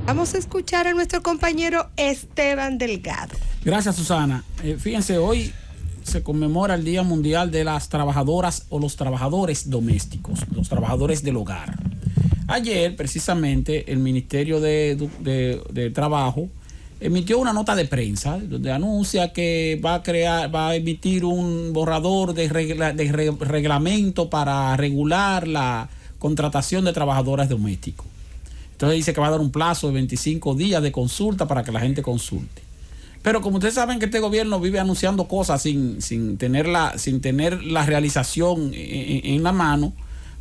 Vamos a escuchar a nuestro compañero Esteban Delgado. Gracias, Susana. Fíjense, hoy se conmemora el Día Mundial de las Trabajadoras o los Trabajadores Domésticos, los trabajadores del hogar. Ayer, precisamente, el Ministerio de Trabajo emitió una nota de prensa donde anuncia que va a emitir un borrador de reglamento para regular la contratación de trabajadoras domésticos. Entonces dice que va a dar un plazo de 25 días de consulta para que la gente consulte. Pero como ustedes saben que este gobierno vive anunciando cosas sin tener la realización en la mano,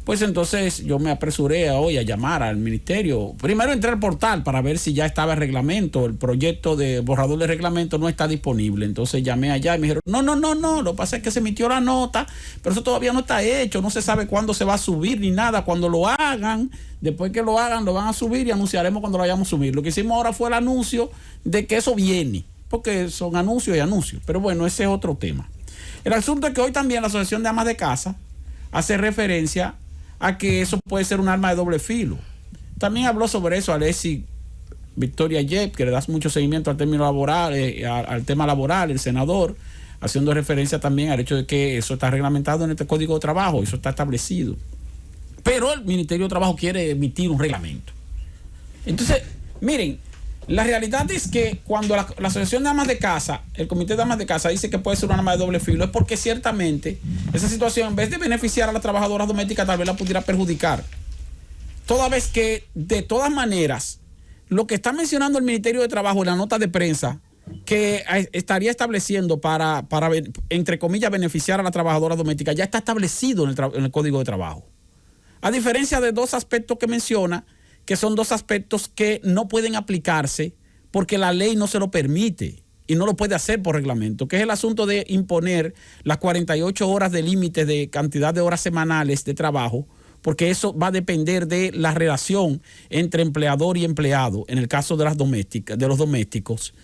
pues entonces yo me apresuré hoy a llamar al ministerio. Primero entré al portal para ver si ya estaba el reglamento, el proyecto de borrador de reglamento no está disponible. Entonces llamé allá y me dijeron, no, lo que pasa es que se emitió la nota, pero eso todavía no está hecho, no se sabe cuándo se va a subir ni nada. Cuando lo hagan, después que lo hagan, lo van a subir y anunciaremos cuando lo vayamos a subir. Lo que hicimos ahora fue el anuncio de que eso viene, porque son anuncios y anuncios. Pero bueno, ese es otro tema. El asunto es que hoy también la Asociación de Amas de Casa hace referencia a que eso puede ser un arma de doble filo. También habló sobre eso Alexis Victoria Yep, que le da mucho seguimiento al término laboral, al tema laboral, el senador, haciendo referencia también al hecho de que eso está reglamentado en este Código de Trabajo, eso está establecido. Pero el Ministerio de Trabajo quiere emitir un reglamento. Entonces, miren, la realidad es que cuando la Asociación de Amas de Casa, el Comité de Amas de Casa dice que puede ser un arma de doble filo, es porque ciertamente esa situación, en vez de beneficiar a las trabajadoras domésticas, tal vez la pudiera perjudicar. Toda vez que, de todas maneras, lo que está mencionando el Ministerio de Trabajo en la nota de prensa, que estaría estableciendo para entre comillas, beneficiar a las trabajadoras domésticas, ya está establecido en el Código de Trabajo. A diferencia de dos aspectos que menciona, que son dos aspectos que no pueden aplicarse porque la ley no se lo permite y no lo puede hacer por reglamento, que es el asunto de imponer las 48 horas de límite de cantidad de horas semanales de trabajo, porque eso va a depender de la relación entre empleador y empleado, en el caso de los domésticos.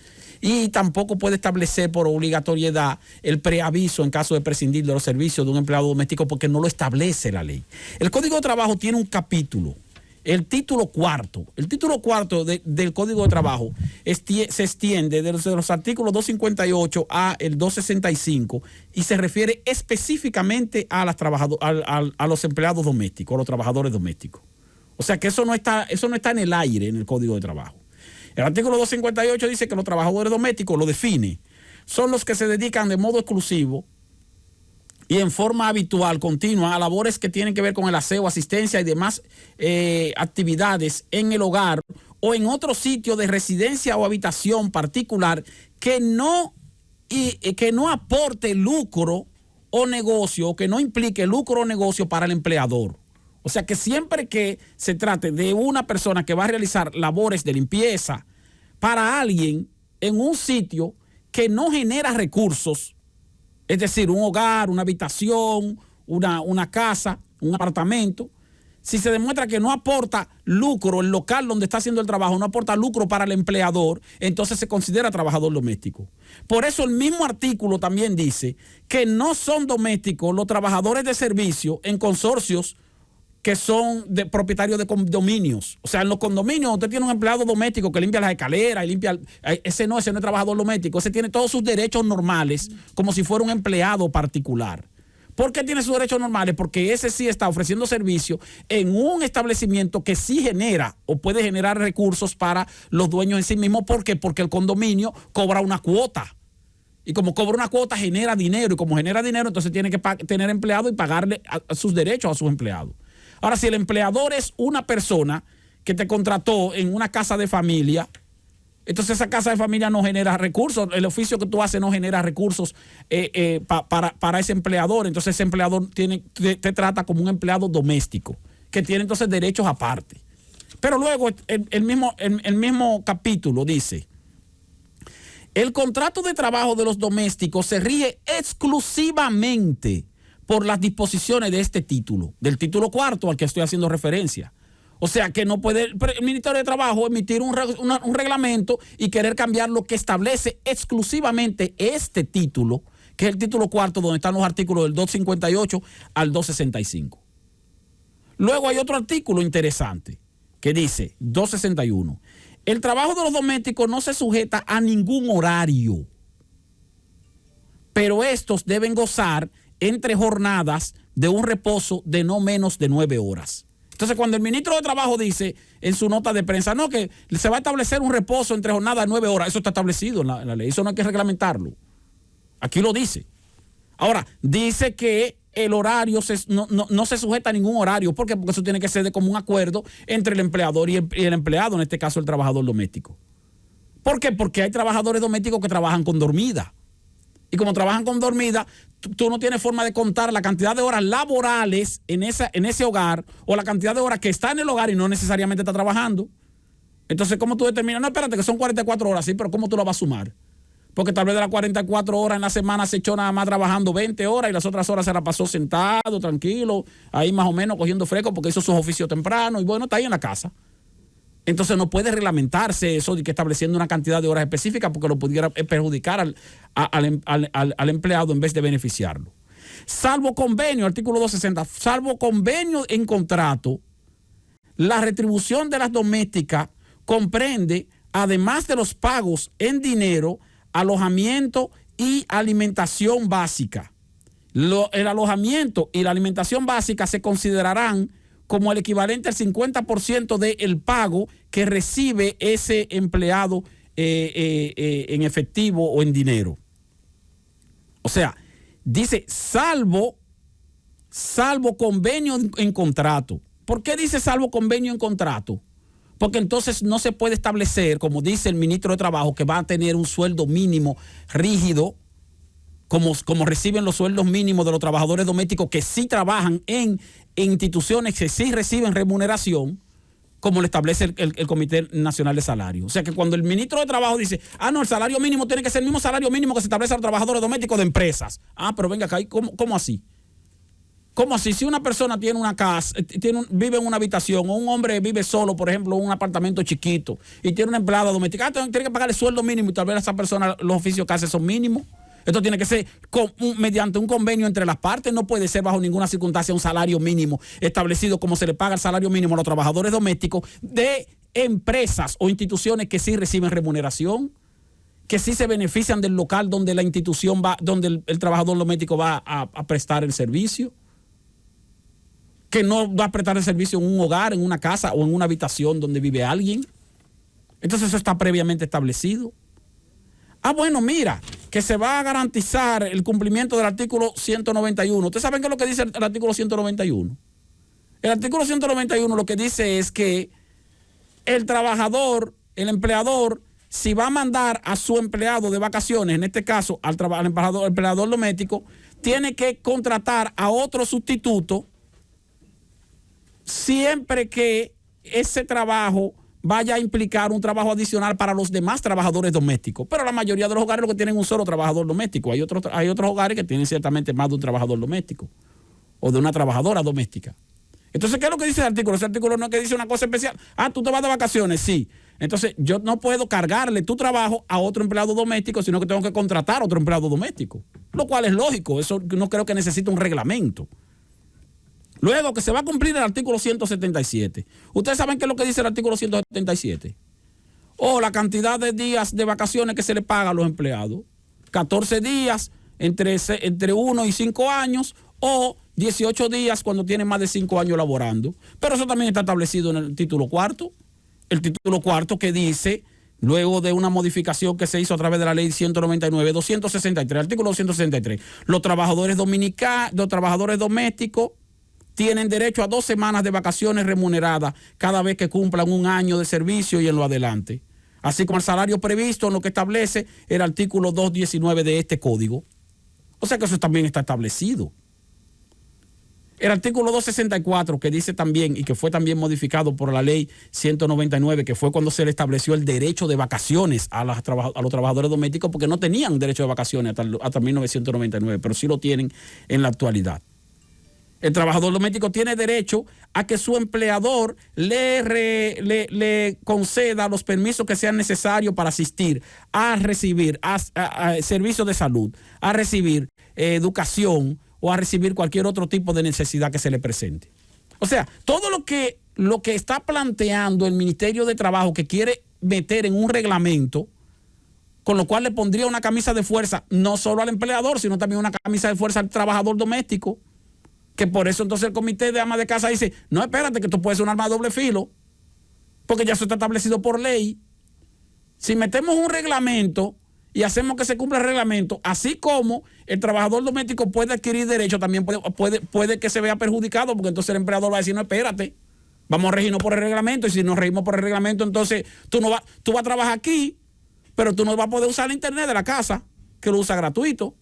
Y tampoco puede establecer por obligatoriedad el preaviso en caso de prescindir de los servicios de un empleado doméstico, porque no lo establece la ley. El Código de Trabajo tiene un capítulo, el título cuarto del Código de Trabajo se extiende desde los artículos 258 a el 265 y se refiere específicamente a los empleados domésticos, a los trabajadores domésticos. O sea que eso no está en el aire en el Código de Trabajo. El artículo 258 dice que los trabajadores domésticos, lo define, son los que se dedican de modo exclusivo y en forma habitual, continua, a labores que tienen que ver con el aseo, asistencia y demás actividades en el hogar o en otro sitio de residencia o habitación particular que no aporte lucro o negocio, o que no implique lucro o negocio para el empleador. O sea que siempre que se trate de una persona que va a realizar labores de limpieza para alguien en un sitio que no genera recursos, es decir, un hogar, una habitación, una casa, un apartamento, si se demuestra que no aporta lucro, el local donde está haciendo el trabajo no aporta lucro para el empleador, entonces se considera trabajador doméstico. Por eso el mismo artículo también dice que no son domésticos los trabajadores de servicio en consorcios que son de propietarios de condominios. O sea, en los condominios usted tiene un empleado doméstico que limpia las escaleras y limpia... Ese no es trabajador doméstico. Ese tiene todos sus derechos normales como si fuera un empleado particular. ¿Por qué tiene sus derechos normales? Porque ese sí está ofreciendo servicio en un establecimiento que sí genera o puede generar recursos para los dueños en sí mismos. ¿Por qué? Porque el condominio cobra una cuota. Y como cobra una cuota, genera dinero. Y como genera dinero, entonces tiene que tener empleado y pagarle a sus derechos a sus empleados. Ahora, si el empleador es una persona que te contrató en una casa de familia, entonces esa casa de familia no genera recursos, el oficio que tú haces no genera recursos para ese empleador, entonces ese empleador te trata como un empleado doméstico, que tiene entonces derechos aparte. Pero luego el mismo capítulo dice: el contrato de trabajo de los domésticos se rige exclusivamente por las disposiciones de este título, del título cuarto al que estoy haciendo referencia. O sea que no puede el Ministerio de Trabajo emitir un reglamento y querer cambiar lo que establece exclusivamente este título, que es el título cuarto, donde están los artículos del 258 al 265. Luego hay otro artículo interesante que dice 261. el trabajo de los domésticos no se sujeta a ningún horario, pero estos deben gozar entre jornadas de un reposo de no menos de 9 horas. Entonces, cuando el ministro de Trabajo dice en su nota de prensa, no, que se va a establecer un reposo entre jornadas de 9 horas, eso está establecido en la ley, eso no hay que reglamentarlo. Aquí lo dice. Ahora, dice que el horario no se sujeta a ningún horario. ¿Por qué? Porque eso tiene que ser de común acuerdo entre el empleador y el empleado, en este caso el trabajador doméstico. ¿Por qué? Porque hay trabajadores domésticos que trabajan con dormida. Y como trabajan con dormida, tú no tienes forma de contar la cantidad de horas laborales en ese hogar o la cantidad de horas que está en el hogar y no necesariamente está trabajando. Entonces, ¿cómo tú determinas? No, espérate, que son 44 horas, sí, pero ¿cómo tú lo vas a sumar? Porque tal vez de las 44 horas en la semana se echó nada más trabajando 20 horas y las otras horas se la pasó sentado, tranquilo, ahí más o menos cogiendo fresco porque hizo sus oficios temprano y bueno, está ahí en la casa. Entonces no puede reglamentarse eso de que estableciendo una cantidad de horas específicas porque lo pudiera perjudicar al empleado en vez de beneficiarlo. Salvo convenio, artículo 260, salvo convenio en contrato, la retribución de las domésticas comprende, además de los pagos en dinero, alojamiento y alimentación básica. El alojamiento y la alimentación básica se considerarán como el equivalente al 50% del pago que recibe ese empleado en efectivo o en dinero. O sea, dice salvo convenio en contrato. ¿Por qué dice salvo convenio en contrato? Porque entonces no se puede establecer, como dice el ministro de Trabajo, que va a tener un sueldo mínimo rígido, como reciben los sueldos mínimos de los trabajadores domésticos que sí trabajan en instituciones que sí reciben remuneración, como lo establece el Comité Nacional de Salario. O sea que cuando el ministro de Trabajo dice, no, el salario mínimo tiene que ser el mismo salario mínimo que se establece a los trabajadores domésticos de empresas. Pero venga acá, ¿cómo así? ¿Cómo así? Si una persona tiene una casa, vive en una habitación, o un hombre vive solo, por ejemplo, en un apartamento chiquito, y tiene una empleada doméstica, tiene que pagarle sueldo mínimo y tal vez a esa persona los oficios que hace son mínimos. Esto tiene que ser mediante un convenio entre las partes, no puede ser bajo ninguna circunstancia un salario mínimo establecido como se le paga el salario mínimo a los trabajadores domésticos de empresas o instituciones que sí reciben remuneración, que sí se benefician del local donde la institución va, donde el trabajador doméstico va a prestar el servicio, que no va a prestar el servicio en un hogar, en una casa o en una habitación donde vive alguien. Entonces eso está previamente establecido. Bueno, mira, que se va a garantizar el cumplimiento del artículo 191. ¿Ustedes saben qué es lo que dice el artículo 191? El artículo 191 lo que dice es que el trabajador, el empleador, si va a mandar a su empleado de vacaciones, en este caso al empleador doméstico, tiene que contratar a otro sustituto siempre que ese trabajo vaya a implicar un trabajo adicional para los demás trabajadores domésticos. Pero la mayoría de los hogares lo que tienen un solo trabajador doméstico. Hay otros hogares que tienen ciertamente más de un trabajador doméstico o de una trabajadora doméstica. Entonces, ¿qué es lo que dice el artículo? Ese artículo no es que dice una cosa especial. Tú te vas de vacaciones, sí. Entonces, yo no puedo cargarle tu trabajo a otro empleado doméstico, sino que tengo que contratar a otro empleado doméstico. Lo cual es lógico. Eso no creo que necesite un reglamento. Luego que se va a cumplir el artículo 177. ¿Ustedes saben qué es lo que dice el artículo 177? La cantidad de días de vacaciones que se le paga a los empleados. 14 días entre 1 y 5 años o 18 días cuando tienen más de 5 años laborando. Pero eso también está establecido en el título cuarto. El título cuarto que dice, luego de una modificación que se hizo a través de la ley 199, 263, artículo 263, los trabajadores domésticos tienen derecho a 2 semanas de vacaciones remuneradas cada vez que cumplan un año de servicio y en lo adelante. Así como el salario previsto en lo que establece el artículo 219 de este código. O sea que eso también está establecido. El artículo 264 que dice también y que fue también modificado por la ley 199, que fue cuando se le estableció el derecho de vacaciones a los trabajadores domésticos, porque no tenían derecho de vacaciones hasta 1999, pero sí lo tienen en la actualidad. El trabajador doméstico tiene derecho a que su empleador le conceda los permisos que sean necesarios para asistir a recibir a servicios de salud, a recibir educación o a recibir cualquier otro tipo de necesidad que se le presente. O sea, todo lo que está planteando el Ministerio de Trabajo, que quiere meter en un reglamento, con lo cual le pondría una camisa de fuerza no solo al empleador, sino también una camisa de fuerza al trabajador doméstico, que por eso entonces el comité de amas de casa dice, no, espérate, que esto puede ser un arma de doble filo, porque ya eso está establecido por ley. Si metemos un reglamento y hacemos que se cumpla el reglamento, así como el trabajador doméstico puede adquirir derechos, también puede que se vea perjudicado, porque entonces el empleador va a decir, no, espérate, vamos a regirnos por el reglamento, y si nos regimos por el reglamento, entonces tú vas a trabajar aquí, pero tú no vas a poder usar el internet de la casa, que lo usa gratuito.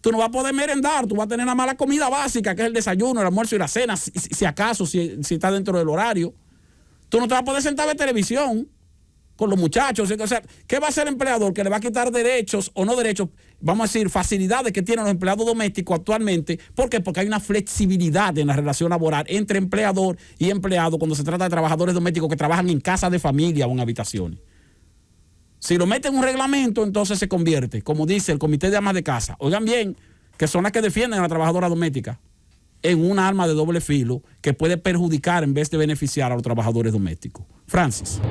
Tú no vas a poder merendar, tú vas a tener una mala comida básica, que es el desayuno, el almuerzo y la cena, si acaso, si está dentro del horario. Tú no te vas a poder sentar a ver televisión con los muchachos. O sea, ¿qué va a hacer el empleador? Que le va a quitar derechos o no derechos, vamos a decir, facilidades que tienen los empleados domésticos actualmente. ¿Por qué? Porque hay una flexibilidad en la relación laboral entre empleador y empleado cuando se trata de trabajadores domésticos que trabajan en casas de familia o en habitaciones. Si lo meten en un reglamento, entonces se convierte, como dice el comité de amas de casa, oigan bien, que son las que defienden a la trabajadora doméstica, en un arma de doble filo que puede perjudicar en vez de beneficiar a los trabajadores domésticos. Francis.